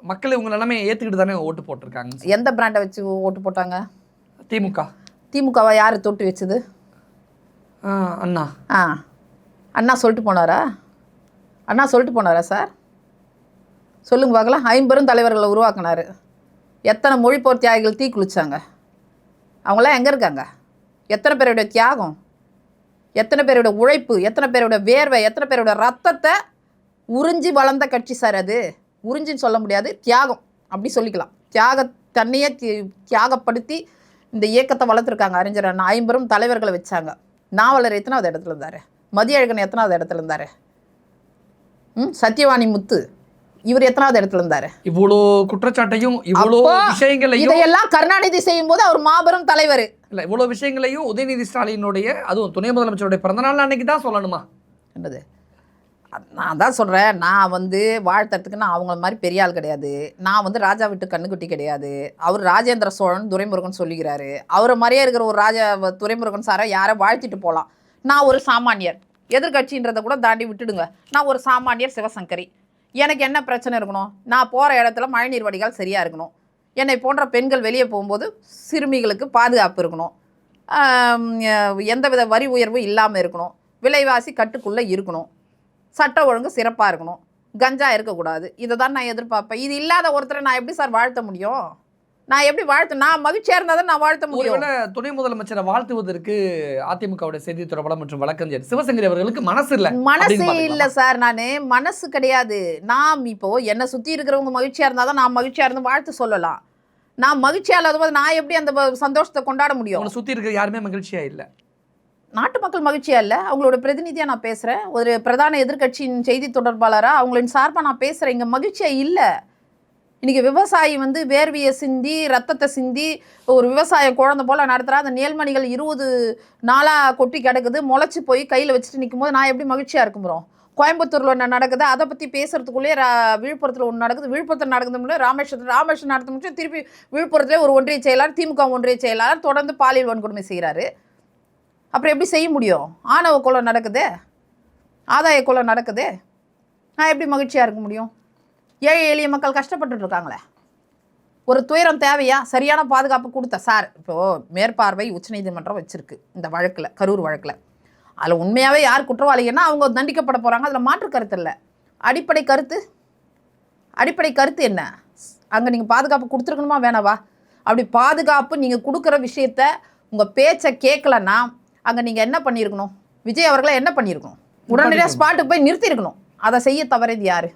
மக்கள் உங்க நிலைமையை ஏத்துக்கிட்டு தானே ஓட்டு போட்டிருக்காங்க. எந்த பிராண்டை வச்சு ஓட்டு போட்டாங்க? திமுக. திமுகவை யார் தொட்டு வச்சது? அண்ணா. அண்ணா சொல்லிட்டு போனாரா? அண்ணா சொல்லிட்டு போனாரா சார்? சொல்லுங்க பார்க்கலாம். 50 தலைவர்களை உருவாக்குனாரு. எத்தனை மொழிப்போர் தியாகிகள் தீ குளிச்சாங்க? அவங்களாம் எங்கே இருக்காங்க? எத்தனை பேருடைய தியாகம், எத்தனை பேருடைய உழைப்பு, எத்தனை பேருடைய வேர்வை, எத்தனை பேருடைய ரத்தத்தை உறிஞ்சி வளர்ந்த கட்சி சார் அது. உறிஞ்சின்னு சொல்ல முடியாது, தியாகம் அப்படி சொல்லிக்கலாம். தன்னையே தியாகப்படுத்தி இந்த இயக்கத்தை வளர்த்துருக்காங்க அறிஞர் அண்ணா. 50 தலைவர்களை வச்சாங்க. நாவலர் எத்தனாவது இடத்துல இருந்தார்? மதியழகன் எத்தனாவது இடத்துல இருந்தார்? சத்யவாணி முத்து இவர் எத்தனாவது இடத்துல இருந்தாரு? இவ்வளோ குற்றச்சாட்டையும் இவ்வளோ விஷயங்களையும் இதையெல்லாம் கருணாநிதி செய்யும் போது அவர் மாபெரும் தலைவர். இல்லை, இவ்வளோ விஷயங்களையும் உதயநிதி ஸ்டாலினுடைய அதுவும் துணை முதலமைச்சருடைய பிறந்தநாள் அன்னைக்கு தான் சொல்லணுமா? என்னது, நான் தான் சொல்கிறேன். நான் வாழ்த்துறதுக்கு நான் அவங்கள மாதிரி பெரிய ஆள் கிடையாது. நான் ராஜா விட்டு கண்ணுக்குட்டி கிடையாது. அவர் ராஜேந்திர சோழன் துரைமுருகன் சொல்லிக்கிறாரு. அவரை மாதிரியே இருக்கிற ஒரு துரைமுருகன் சாரை யாரை வாழ்த்திட்டு போகலாம். நான் ஒரு சாமானியர், எதிர்கட்சின்றதை கூட தாண்டி விட்டுடுங்க. நான் ஒரு சாமானியர் சிவசங்கரி. எனக்கு என்ன பிரச்சனை இருக்கணும்? நான் போகிற இடத்துல மழைநீர் வடிகால் சரியாக இருக்கணும். என்னை போன்ற பெண்கள் வெளியே போகும்போது சிறுமிகளுக்கு பாதுகாப்பு இருக்கணும். எந்தவித வரி உயர்வு இல்லாமல் இருக்கணும். விலைவாசி கட்டுக்குள்ளே இருக்கணும். சட்ட ஒழுங்கு சிறப்பாக இருக்கணும். கஞ்சா இருக்கக்கூடாது. இதை தான் நான் எதிர்பார்ப்பேன். இது இல்லாத ஒருத்தரை நான் எப்படி சார் வாழ்த்த முடியும்? நான் எப்படி நான் மகிழ்ச்சியாக இருந்தால் தான் நான் வாழ்த்த முடியும். துணை முதலமைச்சரை வாழ்த்துவதற்கு அதிமுகவுடைய செய்தி தொடர்பாளர் மற்றும் வழக்கறிஞர் சிவசங்கரி அவர்களுக்கு மனசு இல்லை சார். நான் மனசு கிடையாது. நான் இப்போ என்னை சுற்றி இருக்கிறவங்க மகிழ்ச்சியாக இருந்தால் தான் நான் மகிழ்ச்சியாக இருந்து வாழ்த்து சொல்லலாம். நான் மகிழ்ச்சியாக இல்லாத போது நான் எப்படி அந்த சந்தோஷத்தை கொண்டாட முடியும்? சுற்றி இருக்கிற யாருமே மகிழ்ச்சியாக இல்லை. நாட்டு மக்கள் மகிழ்ச்சியாக இல்லை. அவங்களோட பிரதிநிதியாக நான் பேசுகிறேன். ஒரு பிரதான எதிர்கட்சியின் செய்தி தொடர்பாளராக அவங்களின் சார்பாக நான் பேசுகிறேன். இங்கே மகிழ்ச்சியாக இல்லை. இன்றைக்கி விவசாயி வேர்வியை சிந்தி ரத்தத்தை சிந்தி ஒரு விவசாய குழந்தை போல் நடத்துகிறா. அந்த நேல்மணிகள் 20 நாளாக கொட்டி கிடக்குது. முளைச்சி போய் கையில் வச்சுட்டு நிற்கும் போது நான் எப்படி மகிழ்ச்சியாக இருக்கும்போறோம்? கோயம்புத்தூரில் ஒன்று நடக்குது, அதை பற்றி பேசுகிறதுக்குள்ளேயே விழுப்புரத்தில் ஒன்று நடக்குது. விழுப்புரத்தில் நடக்குது ராமேஸ்வரம் நடத்த முடிச்சு திருப்பி விழுப்புரத்துலேயே ஒரு ஒன்றிய செயலாளர், திமுக ஒன்றிய செயலாளர் தொடர்ந்து பாலியல் வன்கொடுமை செய்கிறாரு. அப்புறம் எப்படி செய்ய முடியும்? ஆணவ கொலை நடக்குது, ஆதாய கொலை நடக்குது. நான் எப்படி மகிழ்ச்சியாக இருக்க முடியும்? ஏழை எளிய மக்கள் கஷ்டப்பட்டுட்டு இருக்காங்களே. ஒரு துயரம் தேவையா? சரியான பாதுகாப்பு கொடுத்த சார். இப்போது மேற்பார்வை உச்சநீதிமன்றம் வச்சுருக்கு இந்த வழக்கில், கரூர் வழக்கில். அதில் உண்மையாகவே யார் குற்றவாளின்னா அவங்க தண்டிக்கப்பட போகிறாங்க. அதில் மாற்று கருத்து இல்லை. அடிப்படை கருத்து என்ன? அங்கே நீங்கள் பாதுகாப்பு கொடுத்துருக்கணுமா வேணாவா? அப்படி பாதுகாப்பு நீங்கள் கொடுக்குற விஷயத்த உங்கள் பேச்சை கேட்கலன்னா அங்கே நீங்கள் என்ன பண்ணியிருக்கணும்? விஜய் அவர்களை என்ன பண்ணியிருக்கணும்? உடனடியாக ஸ்பாட்டுக்கு போய் நிறுத்தியிருக்கணும். அதை செய்ய தவறது யார்?